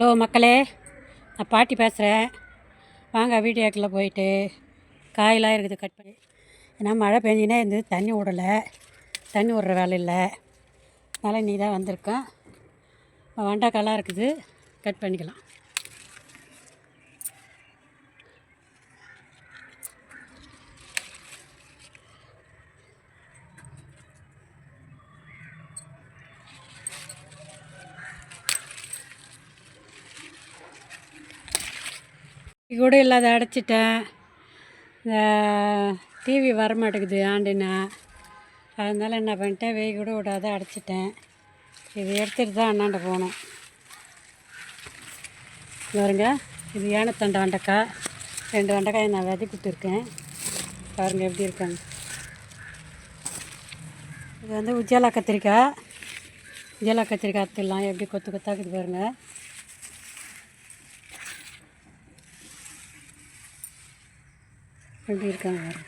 Hello மக்களே, நான் பாட்டி பேசுகிறேன். வாங்க வீடியோக்குள்ளே போயிட்டு காயெல்லாம் இருக்குது கட் பண்ணி. ஏன்னா மழை பெஞ்சினே இருந்து தண்ணி விடுற வேலை இல்லை. அதனால் நீ தான் வந்திருக்கேன். வெண்டைக்காயெல்லாம் இருக்குது, கட் பண்ணிக்கலாம். கூட இல்லாத அடைச்சிட்டேன். இந்த டிவி வரமாட்டேங்குது ஆண்டினா, அதனால் என்ன பண்ணிட்டேன், வெய் கூட விடாத அடைச்சிட்டேன். இது எடுத்துகிட்டு தான் அண்ணாண்ட போகணும். பாருங்க, இது ஏனத்தண்டை வெண்டைக்காய். 2 வெண்டைக்காயை நான் விதை கொடுத்துருக்கேன். பாருங்கள் எப்படி இருக்காங்க. இது வந்து உஜ்ஜாலா கத்திரிக்காய். உஜ்ஜாலா கத்திரிக்காய் அத்துலாம் எப்படி கொத்து கொத்தாக்குது பாருங்கள். எப்படி இருக்காங்க பாருங்க.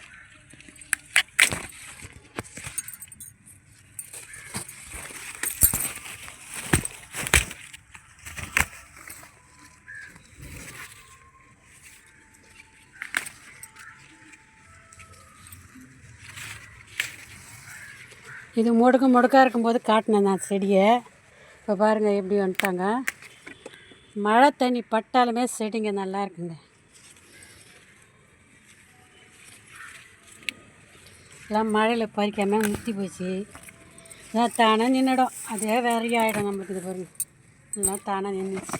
இது முடுக்காக இருக்கும்போது காட்டினேன் நான் செடியை. இப்போ பாருங்கள் எப்படி வந்துட்டாங்க. மழை தண்ணி பட்டாலுமே செடிங்க நல்லா இருக்குங்க. எல்லாம் மழையில் பறிக்காமல் முத்தி போச்சு. எல்லாம் தானே நின்றுடும். அதே வேறையே ஆகிடும் நம்மளுக்கு. இது பாருங்கள், எல்லாம் தானே நின்றுச்சு.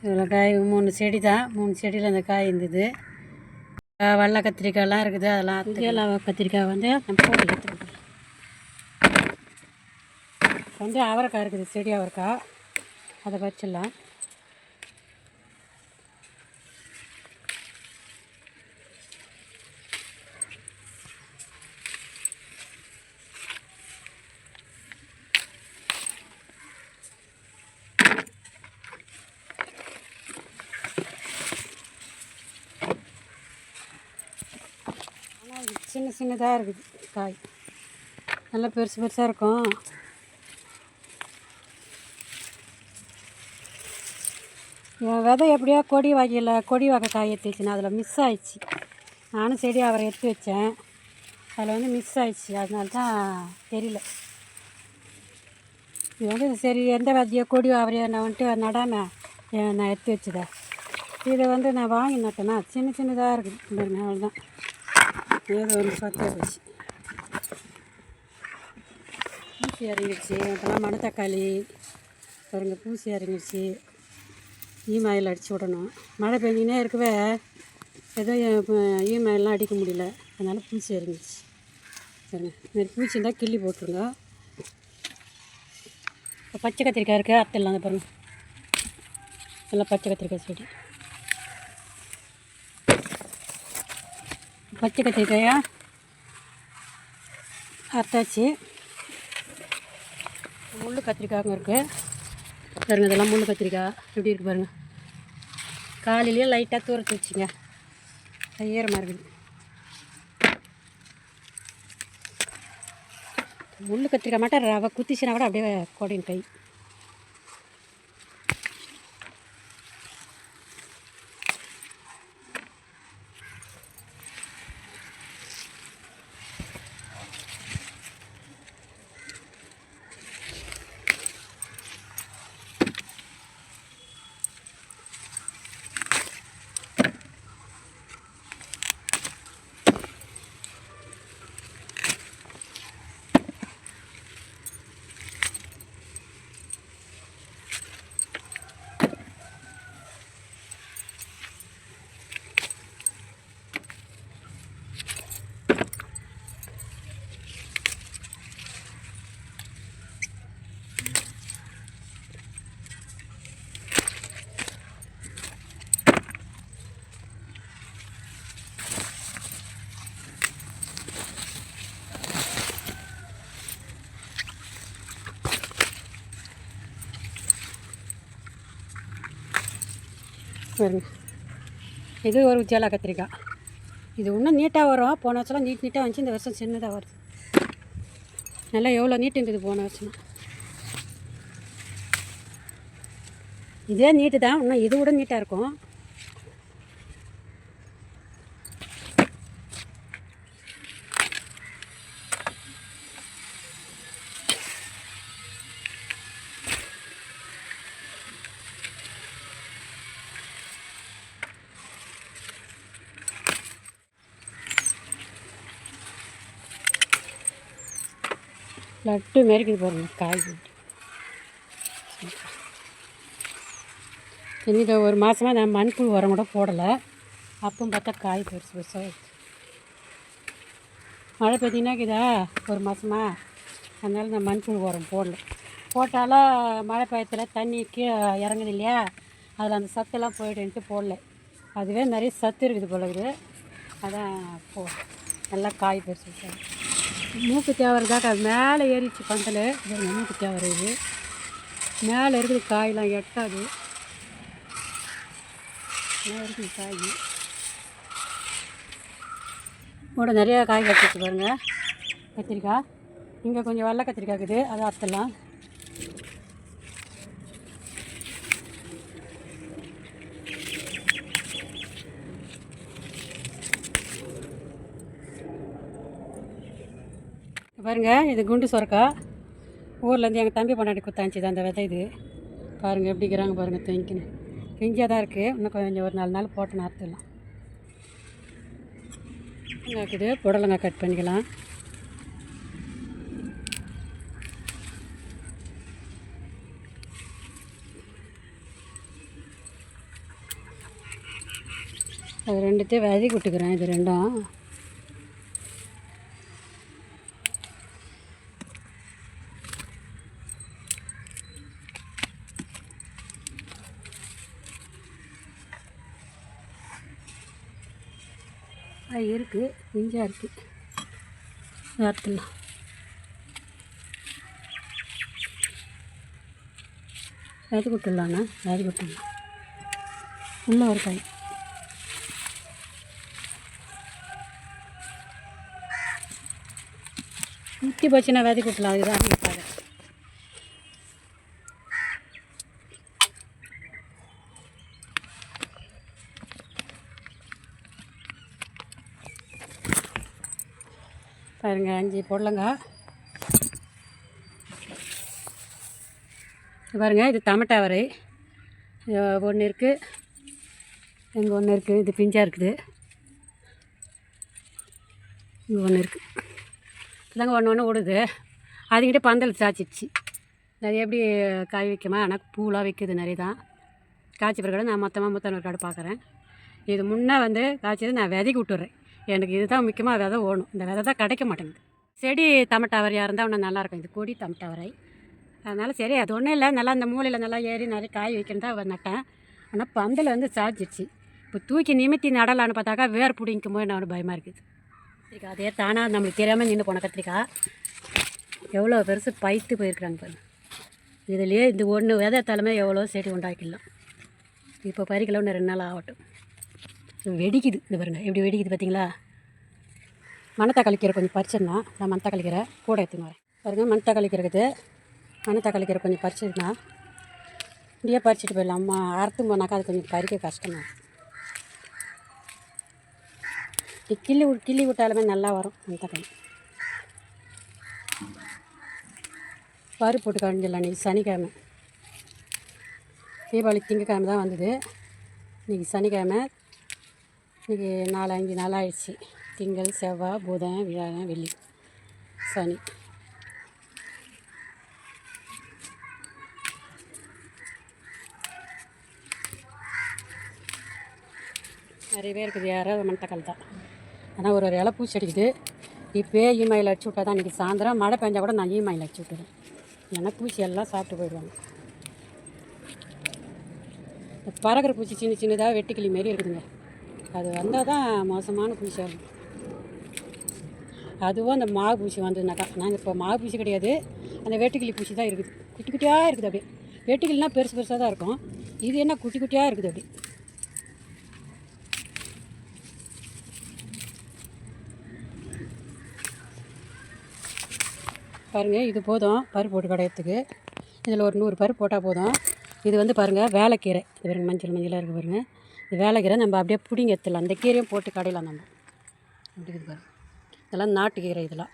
இவ்வளோ காய் 3 செடி தான். 3 செடியில் அந்த காய் இருந்தது. வெள்ளை கத்திரிக்காயெல்லாம் இருக்குது. அதெல்லாம் உஜ்ஜாலா கத்திரிக்காய் வந்து போட்டு எடுத்துக்கிட்டோம். வந்து அவரைக்காய் இருக்குது, செடி அவரைக்காய். அதை பறிச்சிடலாம். ஆனால் சின்ன சின்னதாக இருக்குது காய். நல்லா பெருசு பெருசாக இருக்கும். என் விதை எப்படியோ கொடி வகை காய் எடுத்து வச்சுன்னா அதில் மிஸ் ஆயிடுச்சு. நானும் செடி அவரை எடுத்து வச்சேன், அதில் வந்து மிஸ் ஆயிடுச்சு. அதனால தான் தெரியல. இது வந்து சரி எந்த விதையோ கொடி அவரையோ நான் வந்துட்டு நடாமல் நான் எடுத்து வச்சுதேன். இதை வந்து நான் வாங்கி நட்டேன்னா சின்ன சின்னதாக இருக்குது பாருங்க. அவ்வளோதான், ஏதோ ஒன்று சத்தாக போச்சு. பூசி இறங்கிடுச்சு. அதெல்லாம் மணத்தக்காளி பாருங்க, பூசி இறங்கிடுச்சு. ஈமாயில் அடித்து விடணும். மழை பெஞ்சினே இருக்கவே ஏதோ ஈமாயிலெலாம் அடிக்க முடியல, அதனால் பூச்சி இறங்கிடுச்சு. பாருங்க, இதுமாரி பூச்சி இருந்தால் கிள்ளி போட்டுருங்க. இப்போ பச்சை கத்திரிக்காய் இருக்குது, அறுத்துடலாம். அந்த பாருங்கள், எல்லாம் பச்சை கத்திரிக்காய் செடி. பச்சை கத்திரிக்காயா அறுத்தாச்சு. முள் கத்திரிக்காயும் இருக்குது பாருங்கள். இதெல்லாம் முள் கத்திரிக்காய் எப்படி இருக்குது பாருங்கள். காலையிலேயே லைட்டாக தூரத்து வச்சுங்க, ஈரமாக இருக்குது. முள் கத்திரிக்காய் மட்டும் ரவை குத்திச்சுனா கூட அப்படியே கொடையும் கை. இது ஒரு உஜ்ஜாலா கத்திரிக்காய். இது இன்னும் நீட்டாக வரும். போன வருஷம்லாம் நீட்டாக வந்துச்சு. இந்த வருஷம் சின்னதாக வருது. நல்லா எவ்வளோ நீட்டு இருந்தது போன வருஷம். இதே நீட்டு தான், இன்னும் இது கூட நீட்டாக இருக்கும். லட்டு மாரி இருக்குது பாருங்கள் காய். இதை ஒரு மாதமாக நான் மண்புழு உரம் கூட போடலை. அப்பவும் பார்த்தா காய் பெருசு பெருசாக மழை பெய்தினாக்குதா ஒரு மாதமா, அதனால் நான் மண்புழு உரம் போடலை. போட்டாலும் மழை பெய்யத்தில் தண்ணி கீழே இறங்குது இல்லையா, அதில் அந்த சத்தெல்லாம் போய்டுன்ட்டு போடல. அதுவே நிறைய சத்து இருக்குது போல இருக்குது, அதான் நல்லா காய் பெருசு பெருசாக. மூக்கு தேவறதாக்கா அது மேலே ஏறிச்சு பந்தல். மூக்கு தேவறது மேலே இருக்குது, காயெலாம் எட்டாது மேலே இருக்குது காய். கூட நிறையா காய் கட்டிச்சு பாருங்கள். கத்திரிக்காய் இங்கே கொஞ்சம் வெள்ளை கத்திரிக்காய் இருக்குது, அதை அறுத்துடலாம். பாருங்கள், இது குண்டு சொரக்காய். ஊர்லேருந்து எங்கள் தம்பி பொண்டாட்டி குத்தாந்துச்சு அந்த விதை. இது பாருங்கள் எப்படி இருக்கிறாங்க பாருங்கள், தேங்கின்னு பிஞ்சாக தான் இருக்குது. இன்னும் கொஞ்சம் ஒரு 4 நாள் போட்டு அறுத்துடலாம். இருக்குது புடலங்காய் கட் பண்ணிக்கலாம். அது ரெண்டுத்தையும் விதை விட்டுக்கிறேன். இது ரெண்டும் இருக்குது, பிஞ்சாக இருக்குது. அறுத்துடலாம். விதை விட்டுடலாண்ணா, விதை விட்டுடலாம். உள்ளே ஒரு காய் ஊற்றி போச்சுன்னா விதை விட்டுலாம். அதுதான் நீட்டாக பாருங்கள். 5 புடலங்காய் பாருங்கள். இது டமேட்டா வரை ஒன்று இருக்குது, இங்கே ஒன்று இருக்குது. இது பிஞ்சாக இருக்குது. இங்கே ஒன்று இருக்குது. இதாங்க ஒன்று விடுது. அதுக்கிட்ட பந்தல் சாய்ச்சிடுச்சு. அது எப்படி காய் வைக்குமா, ஆனால் பூலாம் வைக்குது நிறைய தான். காய்ச்சி பிறகு நான் மொத்தமாக ஒரு கடை பார்க்குறேன். இது முன்னே காய்ச்சது நான் விதைக்கு விட்டுறேன். எனக்கு இது தான் முக்கியமாக விதை ஓடும். இந்த விதை தான் கிடைக்க மாட்டேங்குது. செடி டமேட்டா வரையாக இருந்தால் இன்னும் நல்லாயிருக்கும். இது கொடி டமேட்டா வரை, அதனால் சரி அது ஒன்றும் இல்லை. நல்லா இந்த மூலையில் நல்லா ஏறி நிறைய காய் வைக்கணும் தான் நட்டேன். ஆனால் பந்தல் சாய்ச்சிடுச்சு. இப்போ தூக்கி நிமித்தி நடலான்னு பார்த்தாக்கா வேர் பிடிக்கும் போது நான் பயமாக இருக்குது. கத்திரிக்காய் அதே தானாக நம்மளுக்கு தெரியாமல் நின்று போன கத்திரிக்காய் எவ்வளோ பெருசு பைத்து போயிருக்கிறாங்க பாருங்கள். இதுலேயே இந்த ஒன்று விதை தலைமை எவ்வளோ செடி உண்டாக்கிடலாம். இப்போ பறிக்கல இன்னும் 2 நாள் ஆகட்டும். வெடிக்குது. இந்த பாருங்கள் எப்படி வெடிக்குது பார்த்தீங்களா. மணத்தக்காளி கீரை கொஞ்சம் பறிச்சிடலாம். நான் மணத்தக்காளி கீரை கூட எடுத்துன்னு வரேன். பாருங்கள், மணத்தக்காளி கீரை இருக்குது. மணத்தக்காளி கீரை கொஞ்சம் பறிச்சிருக்கேன். இப்படியே பறிச்சிட்டு போயிடலாம். அம்மா அறுத்து போனாக்கா அது கொஞ்சம் பறிக்க கஷ்டமாக. கிள்ளி விட்டாலுமே நல்லா வரும் மணத்தக்காளி. பருப்பு போட்டு கழிஞ்சிடலாம். இன்றைக்கி சனிக்கிழமை, தீபாவளி திங்கக்கிழமை தான் வந்தது. இன்றைக்கி சனிக்கிழமை. இன்றைக்கி 4-5 நாள் ஆயிடுச்சு. திங்கள், செவ்வாய், புதன், வியாழன், வெள்ளி, சனி. நிறையவே இருக்குது. யாராவது மணத்தக்காளி தான். ஆனால் ஒரு இலை பூச்சி அடிக்குது. இப்போயே ஈமாயில் அடிச்சு விட்டா தான். இன்றைக்கி சாயந்தரம் மழை பெஞ்சால் கூட நான் ஈமாயில் அடிச்சு விட்டுறேன். ஏன்னா பூச்சி எல்லாம் சாப்பிட்டு போயிடுவாங்க. பறக்கிற பூச்சி சின்னதாக வெட்டுக்கிளி மாரி இருக்குதுங்க. அது வந்தால் தான் மோசமான பூச்சி ஆகும். அதுவும் அந்த மாவு பூச்சி வந்ததுனாக்கா, நாங்கள் இப்போ மாவு பூச்சி கிடையாது, அந்த வெட்டுக்கிளி பூச்சி தான் இருக்குது. குட்டி குட்டியாக இருக்குது. அப்படியே வெட்டுக்கிளினா பெருசு பெருசாக தான் இருக்கும். இது என்ன குட்டி குட்டியாக இருக்குது. அப்படி பாருங்கள். இது போதும் பருப்பு போட்டு கடையிறதுக்கு. இதில் ஒரு 100 பருப்பு போட்டால் போதும். இது வந்து பாருங்கள் வேலைக்கீரை, இது பாருங்க மஞ்சள் மஞ்சளாக இருக்குது பாருங்கள். இது வேலைக்கீரை நம்ம அப்படியே பிடிங்கி எடுத்துடலாம். அந்த கீரையும் போட்டு கடையலாம் நம்ம. அப்படி இருக்குது பாருங்கள். இதெல்லாம் நாட்டுக்கீரை. இதெல்லாம்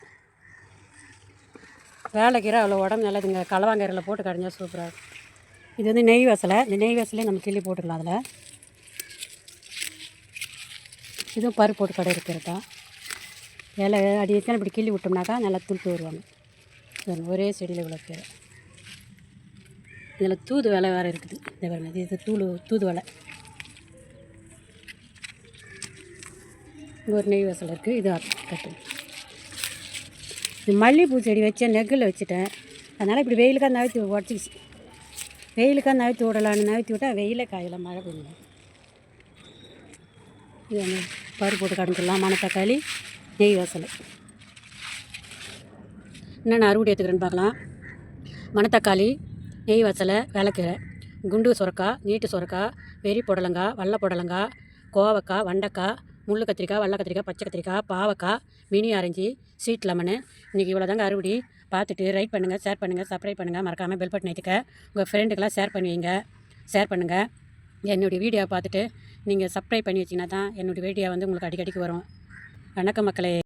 வேலைக்கீரை அவ்வளோ உடம்பு நல்லதுங்க. கலவாங்கீரையில் போட்டு கடைஞ்சா சூப்பராக இருக்கும். இது வந்து நெய் வசலை. இந்த நெய் வசலையே நம்ம கிள்ளி போட்டுக்கலாம். அதில் இதுவும் பருப்பு போட்டு கடை இருக்கிறது தான். இலை அடி எத்தனை இப்படி கிள்ளி விட்டோம்னாக்கா நல்லா துளுத்து வருவாங்க. ஒரே செடியில் இவ்வளோ கீரை. இதில் தூது வேலை வேறு இருக்குது. இந்த பாருங்க, இது தூது வேலை. இங்கே ஒரு நெய் வசல் இருக்குது. இது கட்டு. இது மல்லிகைப்பூ செடி வச்சேன், நெக்கில் வச்சுட்டேன். அதனால் இப்படி வெயிலுக்காக நகர்த்தி உடச்சிக்கிச்சு. வெயிலுக்காக நகர்த்தி விடலான்னு நகர்த்தி விட்டால் வெயிலே காயலாம், மழை பெய்யும். இது வந்து பருப்பு போட்டு கடைஞ்சிடலாம். மணத்தக்காளி, நெய் வசல். என்னென்ன அறுவடை எடுத்துக்கிறேன்னு பார்க்கலாம். மணத்தக்காளி, நெய் வசலை, வேலைக்கீரை, குண்டு சுரக்காய், நீட்டு சுரக்காய், வெறி புடலங்காய், வல்ல புடலங்காய், கோவக்காய், வெண்டைக்காய், முள்ளு கத்திரிக்காய், வெள்ளை கத்திரிக்காய், பச்சை கத்திரிக்காய், பாவக்காய், மினி ஆரஞ்சு, ஸ்வீட் லெமனு. இன்றைக்கி இவ்வளோ தாங்க அறுவடை. பார்த்துட்டு லைக் பண்ணுங்கள், ஷேர் பண்ணுங்கள், சப்ஸ்கிரைப் பண்ணுங்கள். மறக்காமல் பெல் பட்டன் அழுத்துங்க. உங்கள் ஃப்ரெண்டுக்கெல்லாம் ஷேர் பண்ணுவீங்க. ஷேர் பண்ணுங்கள். என்னுடைய வீடியோவை பார்த்துட்டு நீங்கள் சப்ஸ்கிரைப் பண்ணி வச்சிங்கன்னா தான் என்னுடைய வீடியோ வந்து உங்களுக்கு அடிக்கடிக்கு வரும். வணக்கம் மக்களே.